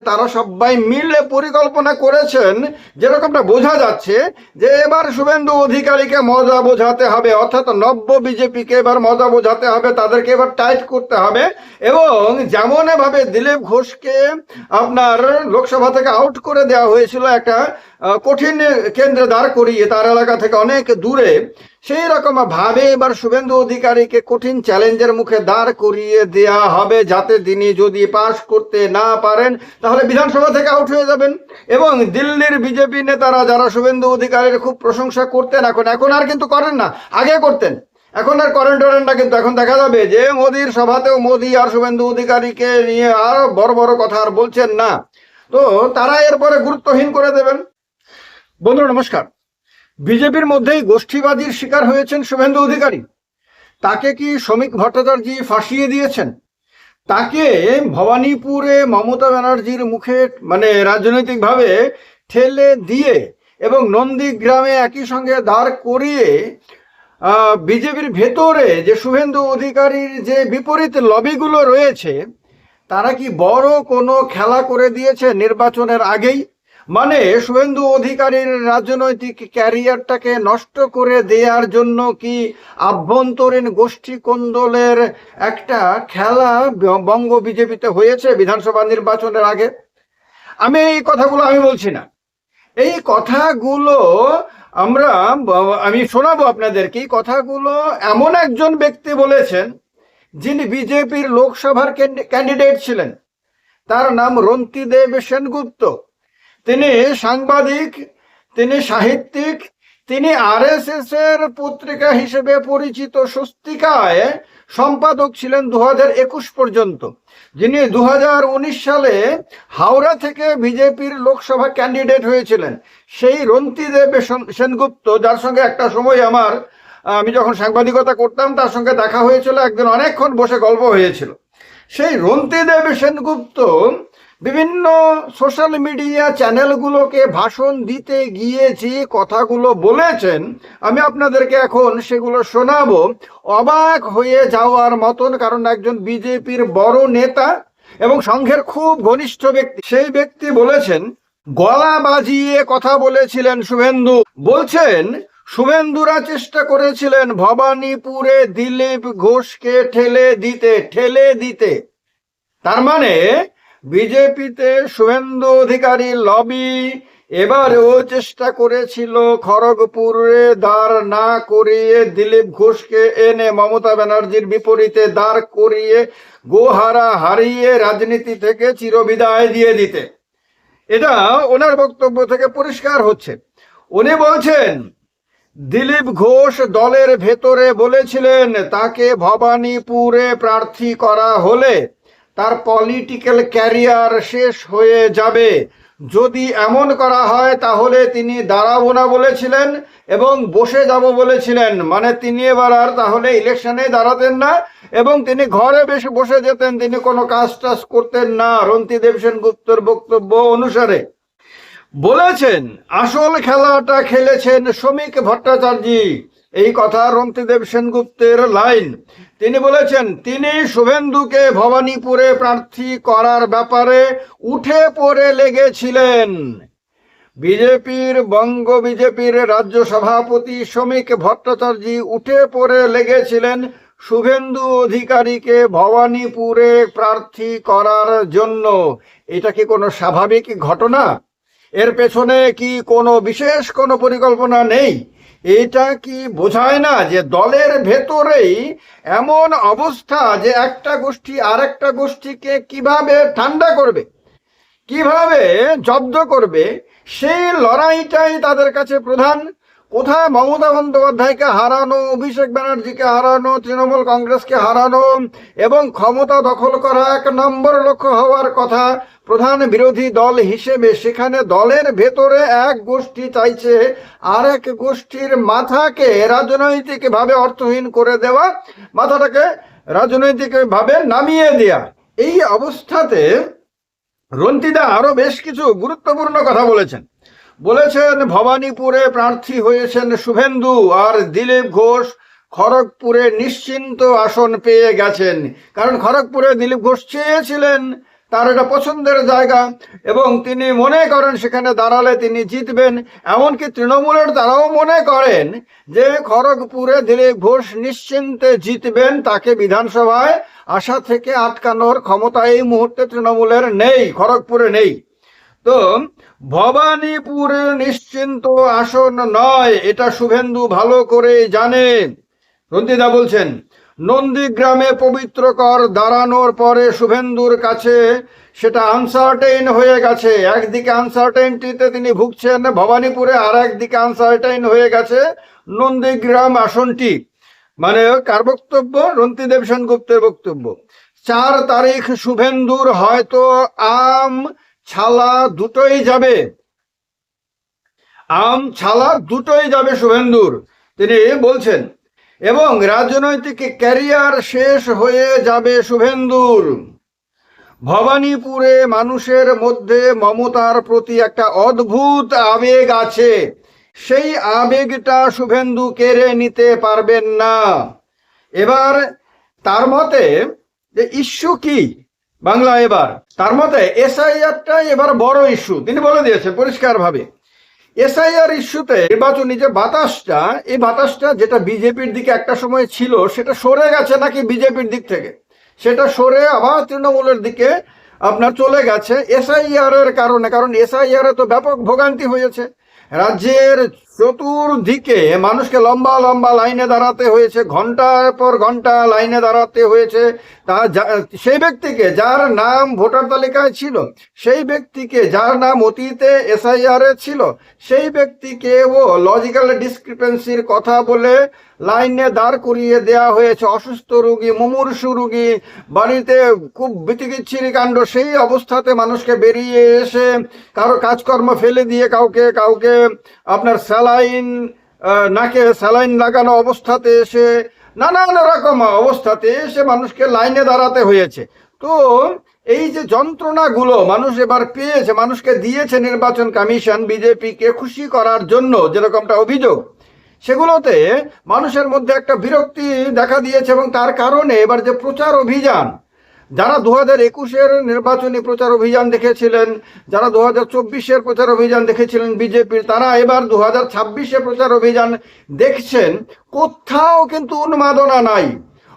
তারা সবাই মিলে পরিকল্পনা করেছেন, যেরকমটা বোঝা যাচ্ছে যে এবার শুভেন্দু অধিকারীকে মজা বোঝাতে হবে, অর্থাৎ নব্য বিজেপিকে এবার মজা বোঝাতে হবে, তাদেরকে এবার টাইট করতে হবে। এবং যেমন ভাবে দিলীপ ঘোষকে আপনার লোকসভা থেকে আউট করে দেওয়া হয়েছিল একটা কঠিন কেন্দ্রে দাঁড় করিয়ে, তার এলাকা থেকে অনেক দূরে, সেই রকম ভাবে এবার শুভেন্দু অধিকারীকে কঠিন চ্যালেঞ্জের মুখে দাঁড় করিয়ে দেয়া হবে, যাতে তিনি যদি পাশ করতে না পারেন তাহলে বিধানসভা থেকে আউট হয়ে যাবেন। এবং দিল্লির বিজেপি নেতারা যারা শুভেন্দু অধিকারীর খুব প্রশংসা করতেন, এখন আর কিন্তু করেন না, আগে করতেন, এখন আর করেন টরেন না। কিন্তু এখন দেখা যাবে যে মোদির সভাতেও মোদি আর শুভেন্দু অধিকারীকে নিয়ে আর বড় বড় কথা আর বলছেন না, তো তারা এরপরে গুরুত্বহীন করে দেবেন। বন্ধুরা নমস্কার। বিজেপির মধ্যেই গোষ্ঠীবাদীর শিকার হয়েছেন শুভেন্দু অধিকারী। তাকে কি শ্রমিক ভট্টাচার্য ফাঁসিয়ে দিয়েছেন? তাকে ভবানীপুরে মমতা ব্যানার্জির মুখে রাজনৈতিকভাবে ঠেলে দিয়ে এবং নন্দীগ্রামে একই সঙ্গে দাঁড় করিয়ে বিজেপির ভেতরে যে শুভেন্দু অধিকারীর যে বিপরীত লবিগুলো রয়েছে, তারা কি বড় কোনো খেলা করে দিয়েছে নির্বাচনের আগেই? শুভেন্দু অধিকারীর রাজনৈতিক ক্যারিয়ারটাকে নষ্ট করে দেওয়ার জন্য কি আভ্যন্তরীণ গোষ্ঠী কোন্দলের একটা খেলা বঙ্গ বিজেপিতে হয়েছে বিধানসভা নির্বাচনের আগে? এই কথাগুলো আমি বলছি না, এই কথাগুলো আমি শোনাবো আপনাদেরকে। এই কথাগুলো এমন একজন ব্যক্তি বলেছেন যিনি বিজেপির লোকসভার ক্যান্ডিডেট ছিলেন। তার নাম রন্তিদেব সেনগুপ্ত। তিনি সাংবাদিক, তিনি সাহিত্যিক, তিনি আরএসএস এর পত্রিকা হিসেবে পরিচিত স্বস্তিকায় সম্পাদক ছিলেন 2021 পর্যন্ত, যিনি 2019 সালে হাওড়া থেকে বিজেপির লোকসভা ক্যান্ডিডেট হয়েছিলেন। সেই রন্তিদেব সেনগুপ্ত, যার সঙ্গে একটা সময় আমি যখন সাংবাদিকতা করতাম তার সঙ্গে দেখা হয়েছিল, একদিন অনেকক্ষণ বসে গল্প হয়েছিল। সেই রন্তিদেব সেনগুপ্ত বিভিন্ন সোশ্যাল মিডিয়া চ্যানেলগুলোকে ভাষণ দিতে গিয়ে যে কথাগুলো বলেছেন, আমি আপনাদেরকে এখন সেগুলো শোনাবো। অবাক হয়ে যাওয়ার মতন, কারণ একজন বিজেপির বড় নেতা এবং সংঘের খুব ঘনিষ্ঠ ব্যক্তি, সেই ব্যক্তি বলেছেন, গলা বাজিয়ে কথা বলেছিলেন শুভেন্দু। বলছেন শুভেন্দুরা চেষ্টা করেছিলেন ভবানীপুরে দিলীপ ঘোষকে ঠেলে দিতে। তার বিজেপিতে শুভেন্দু অধিকারী লবি এবারেও চেষ্টা করেছিল খড়গপুরে দাঁড় না করিয়ে দিলীপ ঘোষকে এনে মমতা ব্যানার্জির বিপরীতে দাঁড় করিয়ে গোহারা হারিয়ে রাজনীতি থেকে চিরবিদায় দিয়ে দিতে। এটা ওনার বক্তব্য থেকে পরিষ্কার হচ্ছে। উনি বলছেন দিলীপ ঘোষ দলের ভেতরে বলেছিলেন তাকে ভবানীপুরে প্রার্থী করা হলে তার পলিটিক্যাল ক্যারিয়ার শেষ হয়ে যাবে। যদি এমন করা হয় তাহলে তিনি দাঁড়াবো না বলেছিলেন এবং বসে যাব বলেছিলেন। তিনি এবার আর তাহলে ইলেকশনে দাঁড়াতেন না এবং তিনি ঘরে বসে যেতেন, তিনি কোনো কাজ টাজ করতেন না। রন্তিদেব সেনগুপ্তর বক্তব্য অনুসারে বলেছেন আসল খেলাটা খেলেছেন শ্রমিক ভট্টাচার্য। এই কথা রন্তিদেব সেনগুপ্তের লাইন। তিনি বলেছেন তিনি শুভেন্দুকে ভবানীপুরে প্রার্থী করার ব্যাপারে উঠে পড়ে লেগেছিলেন। বঙ্গ বিজেপির রাজ্য সভাপতি শ্রমিক ভট্টাচার্য উঠে পড়ে লেগেছিলেন শুভেন্দু অধিকারীকে ভবানীপুরে প্রার্থী করার জন্য। এটা কি কোনো স্বাভাবিক ঘটনা? এর পেছনে কি কোনো বিশেষ কোনো পরিকল্পনা নেই? এটা কি বোঝায় না যে দলের ভেতরেই এমন অবস্থা যে একটা গোষ্ঠী আরেকটা গোষ্ঠীকে কিভাবে ঠান্ডা করবে, কিভাবে জব্দ করবে, সেই লড়াইটাই তাদের কাছে প্রধান। কোথায় মমতা বন্দ্যোপাধ্যায়কে হারানো, অভিষেক ব্যানার্জিকে হারানো, তৃণমূল কংগ্রেসকে হারানো এবং ক্ষমতা দখল করা এক নম্বর লক্ষ্য হওয়ার কথা প্রধান বিরোধী দল হিসেবে, সেখানে দলের ভেতরে এক গোষ্ঠী চাইছে আর এক গোষ্ঠীর মাথাকে রাজনৈতিকভাবে অর্থহীন করে দেওয়া, মাথাটাকে রাজনৈতিকভাবে নামিয়ে দেয়া। এই অবস্থাতে রন্তিদা আরো বেশ কিছু গুরুত্বপূর্ণ কথা বলেছেন। ভবানীপুরে প্রার্থী হয়েছেন শুভেন্দু আর দিলীপ ঘোষ খড়গপুরে নিশ্চিন্ত আসন পেয়ে গেছেন। কারণ খড়গপুরে দিলীপ ঘোষ চেয়েছিলেন তার এটা পছন্দের জায়গা এবং তিনি মনে করেন সেখানে দাঁড়ালে তিনি জিতবেন। এমনকি তৃণমূলের তারাও মনে করেন যে খড়গপুরে দিলীপ ঘোষ নিশ্চিন্তে জিতবেন, তাকে বিধানসভায় আসা থেকে আটকানোর ক্ষমতা এই মুহূর্তে তৃণমূলের নেই, খড়গপুরে নেই। তো ভবানীপুর নিশ্চিন্ত আসন নয়, এটা শুভেন্দু ভালো করে জানে। রন্তিদা বলছেন, নন্দীগ্রামে পবিত্রকর দাঁড়ানোর পরে শুভেন্দুর কাছে সেটা আনসার্টেইন হয়ে গেছে। একদিকে আনসার্টেইনটিতে তিনি ভুগছেন ভবানীপুরে, আর একদিকে আনসার্টেইন হয়ে গেছে নন্দীগ্রাম আসনটি। মানে কার বক্তব্য? রন্তিদেব সেনগুপ্তের বক্তব্য। 4 তারিখ শুভেন্দুর হয়তো আম ছালা দুটোই যাবে, আম ছালা দুটোই যাবে শুভেন্দুর, তিনি বলছেন। এবং রাজনৈতিক ক্যারিয়ার শেষ হয়ে যাবে শুভেন্দুর। ভবানীপুরে মানুষের মধ্যে মমতার প্রতি একটা অদ্ভুত আবেগ আছে, সেই আবেগটা শুভেন্দু কেড়ে নিতে পারবেন না। এবার তার মতে যে ইস্যু কি বাংলা, এবার তার মতে এসআইআরটা এবার বড় ইস্যু, তিনি বলে দিয়েছেন পরিষ্কারভাবে। এসআইআর ইস্যুতে নির্বাচনী যে বাতাসটা, এই বাতাসটা যেটা বিজেপির দিকে একটা সময় ছিল সেটা সরে গেছে নাকি বিজেপির দিক থেকে, সেটা সরে আবার তৃণমূলের দিকে আপনার চলে গেছে এসআইআর এর কারণে। কারণ এসআইআর এ তো ব্যাপক ভোগান্তি হয়েছে, রাজ্যের চতুর্দিকে মানুষকে লম্বা লম্বা লাইনে দাঁড়াতে হয়েছে, ঘন্টার পর ঘন্টা লাইনে দাঁড়াতে হয়েছে। তা সেই ব্যক্তিকে যার নাম ভোটার তালিকায় ছিল, সেই ব্যক্তিকে যার নাম অতীতে এসআইআর এ ছিল, সেই ব্যক্তিকে ও লজিক্যাল ডিসক্রিপেন্সির কথা বলে লাইনে দাঁড় করিয়ে দেয়া হয়েছে। অসুস্থ রুগী, মুমূর্ষু রুগী, বাড়িতে খুব বিতিকিচ্ছিরি কাণ্ড, সেই অবস্থাতে মানুষকে বেরিয়ে এসে কারো কাজকর্ম ফেলে দিয়ে কাউকে কাউকে আপনার স্যালাইন, নাকে স্যালাইন লাগানো অবস্থাতে এসে, নানান রকম অবস্থাতে এসে মানুষকে লাইনে দাঁড়াতে হয়েছে। তো এই যে যন্ত্রণাগুলো মানুষ এবার পেয়েছে, মানুষকে দিয়েছে নির্বাচন কমিশন বিজেপিকে খুশি করার জন্য, যেরকমটা অভিযোগ, সেগুলোতে মানুষের মধ্যে একটা বিরক্তি দেখা দিয়েছে। এবং তার কারণে এবার যে প্রচার অভিযান, যারা 2021-এর নির্বাচনী প্রচার অভিযান দেখেছিলেন, যারা 2024-এর প্রচার অভিযান দেখেছিলেন বিজেপির, তারা এবার 2026-এ প্রচার অভিযান দেখছেন, কোথাও কিন্তু উন্মাদনা নাই।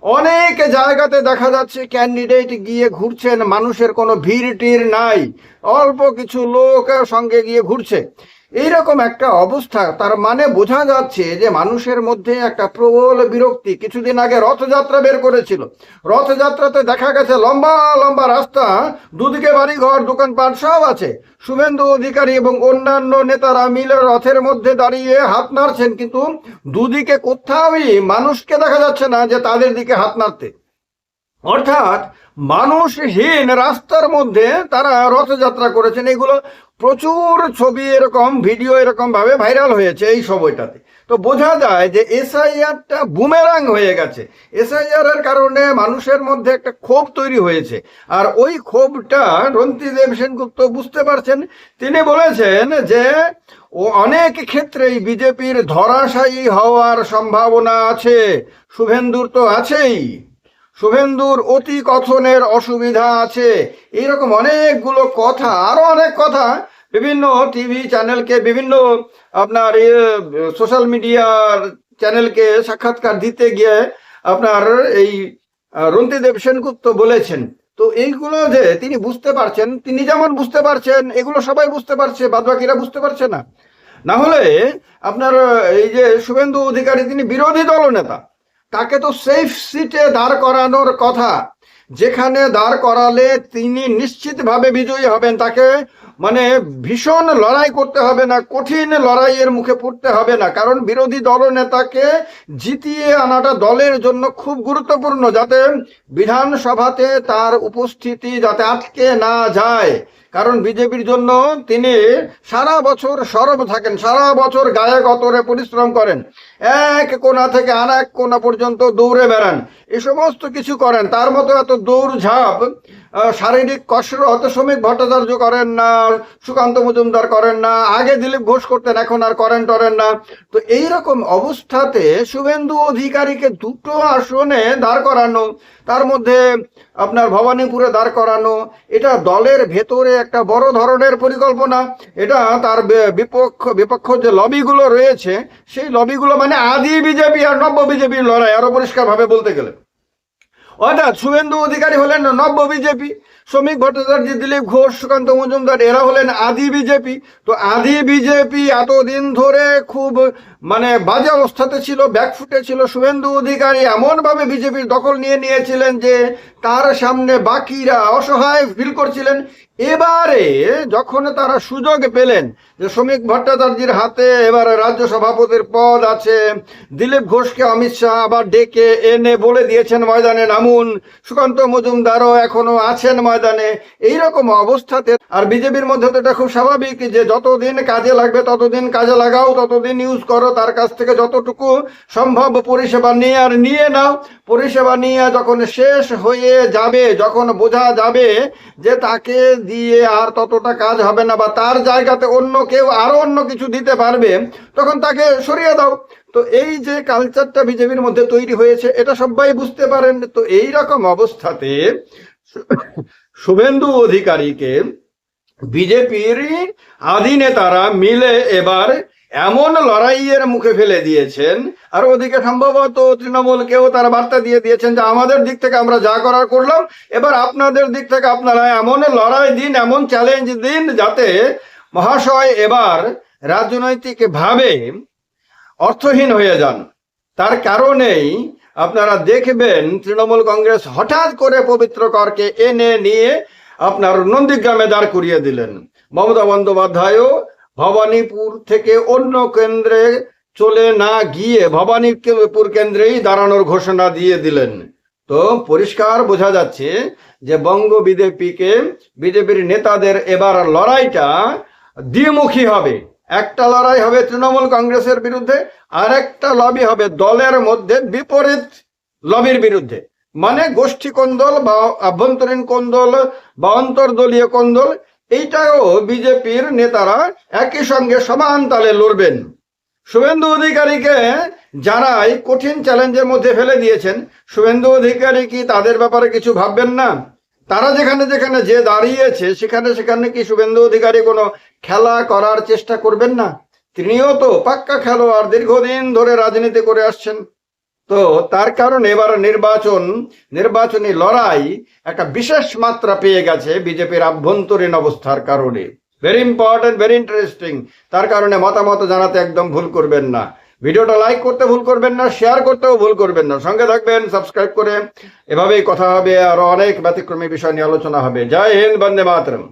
অনেক জায়গাতে দেখা যাচ্ছে ক্যান্ডিডেট গিয়ে ঘুরছেন, মানুষের কোনো ভিড় টির নাই, অল্প কিছু লোক সঙ্গে গিয়ে ঘুরছে, এইরকম একটা অবস্থা। তার মানে বোঝা যাচ্ছে যে মানুষের মধ্যে একটা প্রবল বিরক্তি। কিছুদিন আগে রথযাত্রা বের করেছিল, রথযাত্রাতে দেখা গেছে লম্বা লম্বা রাস্তা, দুদিকে বাড়িঘর, দোকানপাট সব আছে। শুভেন্দু অধিকারী এবং অন্যান্য নেতারা মিলে রথের মধ্যে দাঁড়িয়ে হাত নাড়ছেন, কিন্তু দুদিকে কোথাওই মানুষকে দেখা যাচ্ছে না যে তাদের দিকে হাত নাড়তে। অর্থাৎ মানুষহীন রাস্তার মধ্যে তারা রথযাত্রা করেছেন। এগুলো প্রচুর ছবি, এরকম ভিডিও এরকম ভাবে ভাইরাল হয়েছে এই সময়টাতে। তো বোঝা যায় যে এসআইআরটা বুমেরাং হয়ে গেছে। এসআইআর এর কারণে মানুষের মধ্যে একটা ক্ষোভ তৈরি হয়েছে, আর ওই ক্ষোভটা রন্তিদেব সেনগুপ্ত বুঝতে পারছেন। তিনি বলেছেন যে ও অনেক ক্ষেত্রেই বিজেপির ধরাশায়ী হওয়ার সম্ভাবনা আছে। শুভেন্দুর তো আছেই, শুভেন্দুর অতি কথনের অসুবিধা আছে, এইরকম অনেকগুলো কথা, আরো অনেক কথা বিভিন্ন টিভি চ্যানেলকে, বিভিন্ন আপনার সোশ্যাল মিডিয়ার চ্যানেলকে সাক্ষাৎকার দিতে গিয়ে আপনার এই রন্তিদেব সেনগুপ্ত বলেছেন। তো এইগুলো যে তিনি বুঝতে পারছেন, তিনি যেমন বুঝতে পারছেন, এগুলো সবাই বুঝতে পারছে, বাদবাকিরা বুঝতে পারছে না। না হলে আপনার এই যে শুভেন্দু অধিকারী, তিনি বিরোধী দলনেতা, তাকে তো সেফ সিটে দাঁড় করানোর কথা, যেখানে দাঁড় করালে তিনি নিশ্চিতভাবে বিজয়ী হবেন। তাকে মানে ভীষণ লড়াই করতে হবে না, কঠিন লড়াইয়ের মুখে পড়তে হবে না। কারণ বিরোধী দলনেতাকে জিতিয়ে আনাটা দলের জন্য খুব গুরুত্বপূর্ণ, যাতে বিধানসভাতে তার উপস্থিতি যাতে আটকে না যায়, কারণ বিজেপির জন্য তিনি সারা বছর সরব থাকেন, সারা বছর গায়ে গতরে পরিশ্রম করেন, এক কোণা থেকে আর এক কোণা পর্যন্ত দৌড়ে বেড়ান, এ সমস্ত কিছু করেন। তার মতো এত দৌড়ঝাঁপ, শারীরিক কসরত শ্রমিক ভট্টাচার্য করেন না, সুকান্ত মজুমদার করেন না, আগে দিলীপ ঘোষ করতেন, এখন আর করেন টরেন না। তো এইরকম অবস্থাতে শুভেন্দু অধিকারীকে দুটো আসনে দাঁড় করানো, তার মধ্যে আপনার ভবানীপুরে দাঁড় করানো, এটা দলের ভেতরে একটা বড় ধরনের পরিকল্পনা। এটা তার বিপক্ষ যে লবিগুলো রয়েছে, সেই লবিগুলো মানে আদি বিজেপি আর নব্য বিজেপির লড়াই, আরো পরিষ্কারভাবে বলতে গেলে। অর্থাৎ শুভেন্দু অধিকারী হলেন নব্য বিজেপি, শ্রমিক ভট্টাচার্য, দিলীপ ঘোষ, সুকান্ত মজুমদার এরা হলেন আদি বিজেপি। তো আদি বিজেপি এতদিন ধরে খুব মানে বাজে অবস্থাতে ছিল, ব্যাকফুটে ছিল। শুভেন্দু অধিকারী এমনভাবে বিজেপির দখল নিয়ে নিয়েছিলেন যে তার সামনে বাকিরা অসহায় ফিল করছিলেন। এবারে যখন তারা সুযোগ পেলেন যে শ্রমিক ভট্টাচার্যের হাতে এবারে রাজ্য সভাপতির পদ আছে, দিলীপ ঘোষকে অমিত শাহ আবার ডেকে এনে বলে দিয়েছেন ময়দানে নামুন, সুকান্ত মজুমদারও এখনো আছেন ময়দানে, এইরকম অবস্থাতে আর বিজেপির মধ্যে তো এটা খুব স্বাভাবিক যে যতদিন কাজে লাগবে ততদিন কাজে লাগাও, ততদিন ইউজ করো, তার কাছ থেকে যতটুকু সম্ভব পরিষেবা নিয়ে আর নিয়ে নাও। পরিষেবা নিয়ে যখন শেষ হয়ে যাবে, যখন বোঝা যাবে যে তাকে দিয়ে আর ততটা কাজ হবে না বা তার জায়গাতে অন্য কেউ আরো অন্য কিছু দিতে পারবে, তখন তাকে সরিয়ে দাও। তো এই যে কালচারটা বিজেপির মধ্যে তৈরি হয়েছে এটা সবাই বুঝতে পারেন। তো এই রকম অবস্থাতে শুভেন্দু অধিকারীকে বিজেপির আদি নেতারা মিলে এবার এমন লড়াইয়ের মুখে ফেলে দিয়েছেন, আর ওদিকে সম্ভবত তৃণমূলকেও তারা বার্তা দিয়ে দিয়েছেন যে আমাদের দিক থেকে আমরা যা করার করলাম, এবার আপনাদের দিক থেকে আপনারা এমন লড়াই দিন, এমন চ্যালেঞ্জ দিন যাতে মহাশয় এবার রাজনৈতিকভাবে অর্থহীন হয়ে যান। তার কারণেই আপনারা দেখবেন তৃণমূল কংগ্রেস হঠাৎ করে পবিত্র করকে এনে নিয়ে আপনার নন্দীগ্রামে দাঁড় করিয়ে দিলেন। মমতা বন্দ্যোপাধ্যায়ও ভবানীপুর থেকে অন্য কেন্দ্রে চলে না গিয়ে ভবানীপুর কেন্দ্রেই দাঁড়ানোর ঘোষণা দিয়ে দিলেন। তো পরিষ্কার বোঝা যাচ্ছে যে বঙ্গ বিজেপির নেতাদের এবার লড়াইটা দ্বিমুখী হবে। একটা লড়াই হবে তৃণমূল কংগ্রেসের বিরুদ্ধে, আর একটা লবি হবে দলের মধ্যে বিপরীত লবির বিরুদ্ধে, মানে গোষ্ঠী কোন্দল বা আভ্যন্তরীণ কোন্দল বা অন্তর্দলীয় কোন্দল। এইটাও বিজেপির নেতারা একই সঙ্গে সমান তালে লড়বেন। শুভেন্দু অধিকারীকে যারা এই কঠিন চ্যালেঞ্জের মধ্যে ফেলে দিয়েছেন, শুভেন্দু অধিকারী কি তাদের ব্যাপারে কিছু ভাববেন না? তারা যেখানে যেখানে যে দাঁড়িয়েছে সেখানে সেখানে কি শুভেন্দু অধিকারী কোনো খেলা করার চেষ্টা করবেন না? তিনিও তো পাক্কা খেলোয়াড়, দীর্ঘদিন ধরে রাজনীতি করে আসছেন। তো তার কারণে এবার নির্বাচনী লড়াই একটা বিশেষ মাত্রা পেয়ে গেছে বিজেপির আভ্যন্তরীণ অবস্থার কারণে। Very important, very interesting. তার কারণে মতামত জানাতে একদম ভুল করবেন না। ভিডিওটা লাইক করতে ভুল করবেন না, শেয়ার করতেও ভুল করবেন না। সঙ্গে থাকবেন সাবস্ক্রাইব করে। এভাবেই কথা হবে, আরো অনেক ব্যতিক্রমী বিষয় নিয়ে আলোচনা হবে। জয় হিন্দ, বন্দে মাতরম।